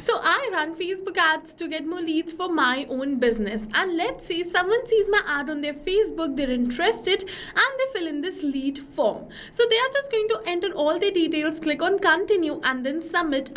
So I run Facebook ads to get more leads for my own business. And let's say someone sees my ad on their Facebook, they're interested and they fill in this lead form. So they are just going to enter all their details, click on continue and then submit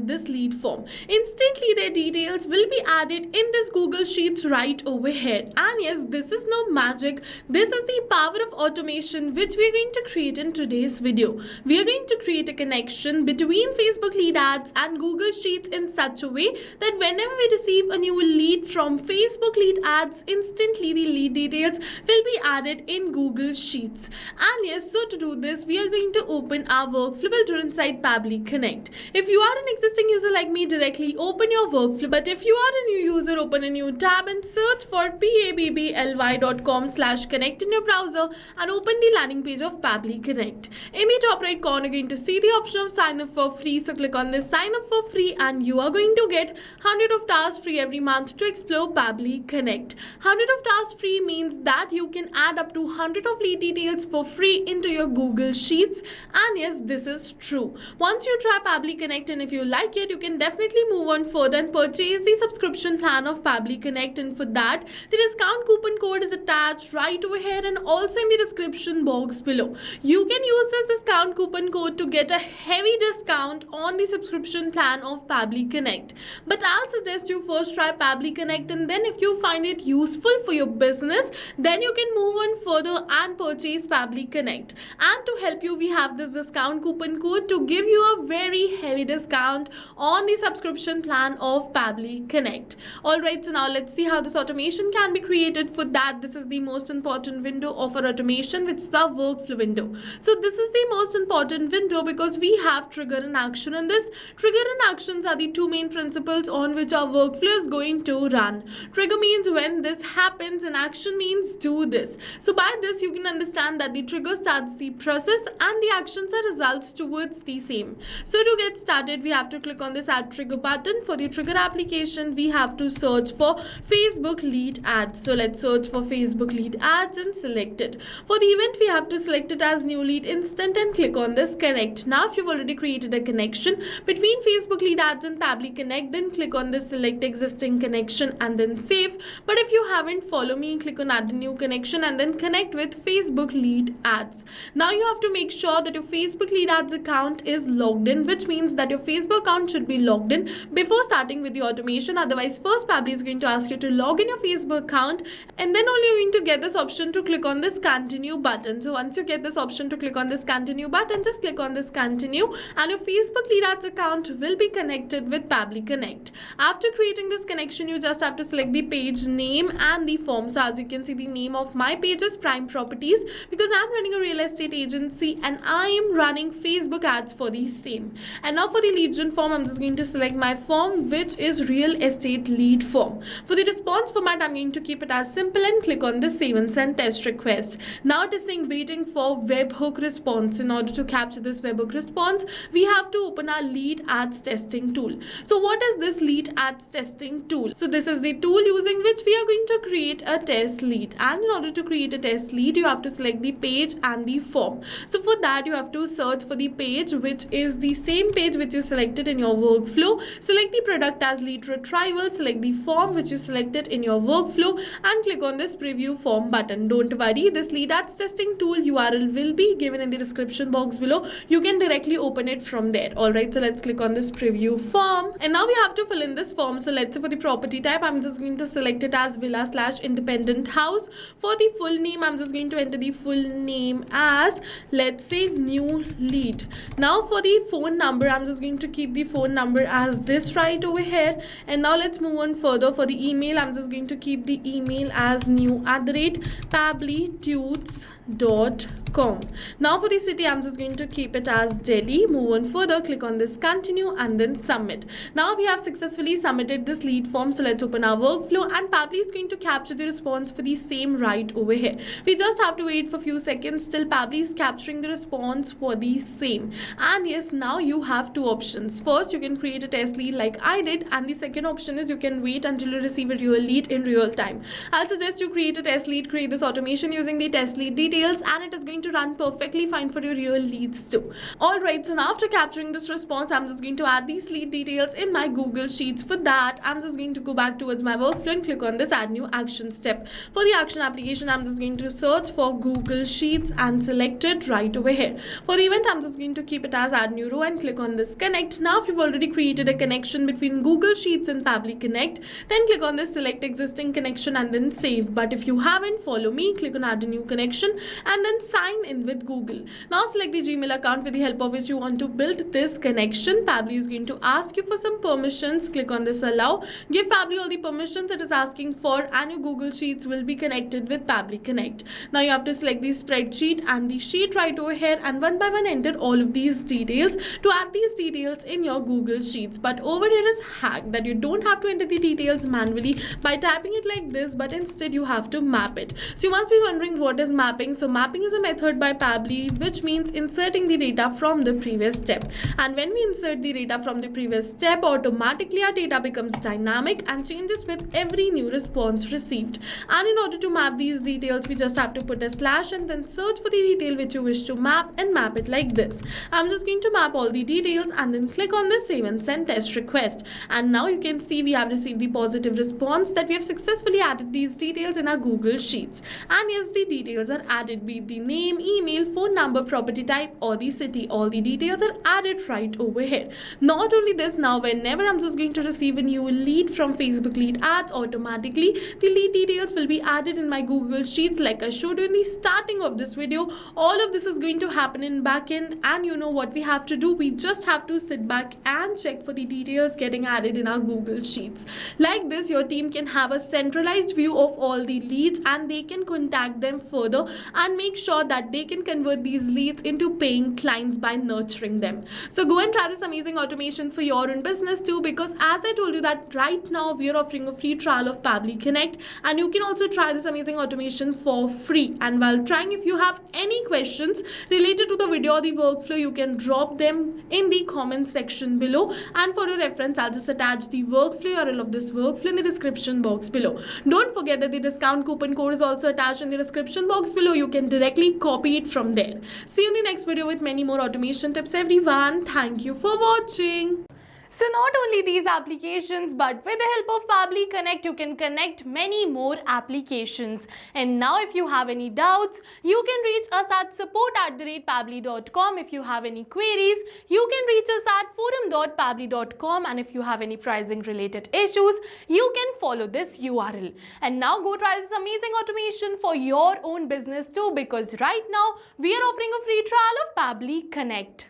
this lead form. Instantly their details will be added in this Google Sheets right over here. And yes, this is no magic. This is the power of automation which we are going to create in today's video. We are going to create a connection between Facebook lead ads and Google Sheets in such a way that whenever we receive a new lead from Facebook lead ads, instantly the lead details will be added in Google Sheets. And yes, so to do this, we are going to open our workflow builder inside Pabbly Connect. If you are an existing user like me, directly open your workflow. But if you are a new user, open a new tab and search for pabbly.com/connect in your browser and open the landing page of Pabbly Connect. In the top right corner, you're going to see the option of sign up for free. So click on this sign up for free and you are going to get 100 of tasks free every month to explore Pabbly Connect. 100 of tasks free means that you can add up to 100 of lead details for free into your Google Sheets. And yes, this is true. Once you try Pabbly Connect and if you like it, you can definitely move on further and purchase the subscription plan of Pabbly Connect. And for that, the discount coupon code is attached right over here and also in the description box below. You can use this discount coupon code to get a heavy discount on the subscription plan of Pabbly Connect. But I'll suggest you first try Pabbly Connect and then if you find it useful for your business, then you can move on further and purchase Pabbly Connect. And to help you, we have this discount coupon code to give you a very heavy discount on the subscription plan of Pabbly Connect. Alright, so now let's see how this automation can be created. For that, this is the most important window of our automation, which is the workflow window. So this is the most important window because we have trigger and action in this. Trigger and actions are the two main principles on which our workflow is going to run. Trigger means when this happens and action means do this. So by this you can understand that the trigger starts the process and the actions are results towards the same. So to get started, we have to click on this add trigger button. For the trigger application, we have to search for Facebook lead ads. So let's search for Facebook lead ads and select it. For the event, we have to select it as new lead instant and click on this connect. Now if you've already created a connection between Facebook lead ads and Pabbly Connect, then click on this select existing connection and then save. But if you haven't, follow me, click on add a new connection and then connect with Facebook lead ads. Now you have to make sure that your Facebook lead ads account is logged in, which means that your Facebook account should be logged in before starting with the automation. Otherwise, first Pabbly is going to ask you to log in your Facebook account and then only you're going to get this option to click on this continue button. So once you get this option to click on this continue button, just click on this continue and your Facebook lead ads account will be connected with Pabbly Connect. After creating this connection, you just have to select the page name and the form. So as you can see, the name of my page is Prime Properties because I'm running a real estate agency and I am running Facebook ads for the same. And now for the lead gen form, I'm just going to select my form, which is real estate lead form. For the response format, I'm going to keep it as simple and click on the save and send test request. Now it is saying waiting for webhook response. In order to capture this webhook response, we have to open our lead ads testing tool. So what is this lead ads testing tool? So this is the tool using which we are going to create a test lead. And in order to create a test lead, you have to select the page and the form. So for that, you have to search for the page, which is the same page which you selected in your workflow. Select the product as lead retrieval, select the form which you selected in your workflow and click on this preview form button. Don't worry, this lead ads testing tool URL will be given in the description box below. You can directly open it from there. Alright, so let's click on this preview form and now we have to fill in this form. So let's say for the property type, I'm just going to select it as villa/independent house. For the full name, I'm just going to enter the full name as, let's say, new lead. Now for the phone number, I'm just going to keep the phone number as this right over here. And now let's move on further. For the email, I'm just going to keep the email as new@pabblytudes.com. Now for the city, I'm just going to keep it as Delhi. Move on further, click on this continue and then submit. Now we have successfully submitted this lead form. So let's open our workflow and Pabbly is going to capture the response for the same right over here. We just have to wait for a few seconds till Pabbly is capturing the response for the same. And yes, now you have two options. First, you can create a test lead like I did, and the second option is you can wait until you receive a real lead in real time. I'll suggest you create a test lead, create this automation using the test lead details details, and it is going to run perfectly fine for your real leads too. Alright, so now after capturing this response, I'm just going to add these lead details in my Google Sheets. For that, I'm just going to go back towards my workflow and click on this add new action step. For the action application, I'm just going to search for Google Sheets and select it right over here. For the event, I'm just going to keep it as add new row and click on this connect. Now if you've already created a connection between Google Sheets and Pabbly Connect, then click on this select existing connection and then save. But if you haven't, follow me, click on add a new connection and then sign in with Google. Now select the Gmail account with the help of which you want to build this connection. Pabbly is going to ask you for some permissions. Click on this allow. Give Pabbly all the permissions it is asking for, and your Google Sheets will be connected with Pabbly Connect. Now you have to select the spreadsheet and the sheet right over here, and one by one enter all of these details to add these details in your Google Sheets. But over here is hack that you don't have to enter the details manually by typing it like this, but instead you have to map it. So you must be wondering what is mapping. So mapping is a method by Pabbly which means inserting the data from the previous step. And when we insert the data from the previous step, automatically our data becomes dynamic and changes with every new response received. And in order to map these details, we just have to put a slash and then search for the detail which you wish to map and map it like this. I'm just going to map all the details and then click on the save and send test request. And now you can see we have received the positive response that we have successfully added these details in our Google Sheets. And yes, the details are added, be it the name, email, phone number, property type or the city. All the details are added right over here. Not only this, now whenever I'm just going to receive a new lead from Facebook lead ads, automatically the lead details will be added in my Google Sheets. Like I showed you in the starting of this video, all of this is going to happen in backend, and you know what we have to do, we just have to sit back and check for the details getting added in our Google Sheets. Like this, your team can have a centralized view of all the leads and they can contact them further and make sure that they can convert these leads into paying clients by nurturing them. So go and try this amazing automation for your own business too, because as I told you that right now we are offering a free trial of Pabbly Connect, and you can also try this amazing automation for free. And while trying, if you have any questions related to the video or the workflow, you can drop them in the comment section below, and for your reference I'll just attach the workflow URL of this workflow in the description box below. Don't forget that the discount coupon code is also attached in the description box below. You can directly copy it from there. See you in the next video with many more automation tips, everyone. Thank you for watching. So not only these applications, but with the help of Pabbly Connect, you can connect many more applications. And now if you have any doubts, you can reach us at support@pabbly.com. If you have any queries, you can reach us at forum.pabbly.com. And if you have any pricing related issues, you can follow this URL. And now go try this amazing automation for your own business too, because right now we are offering a free trial of Pabbly Connect.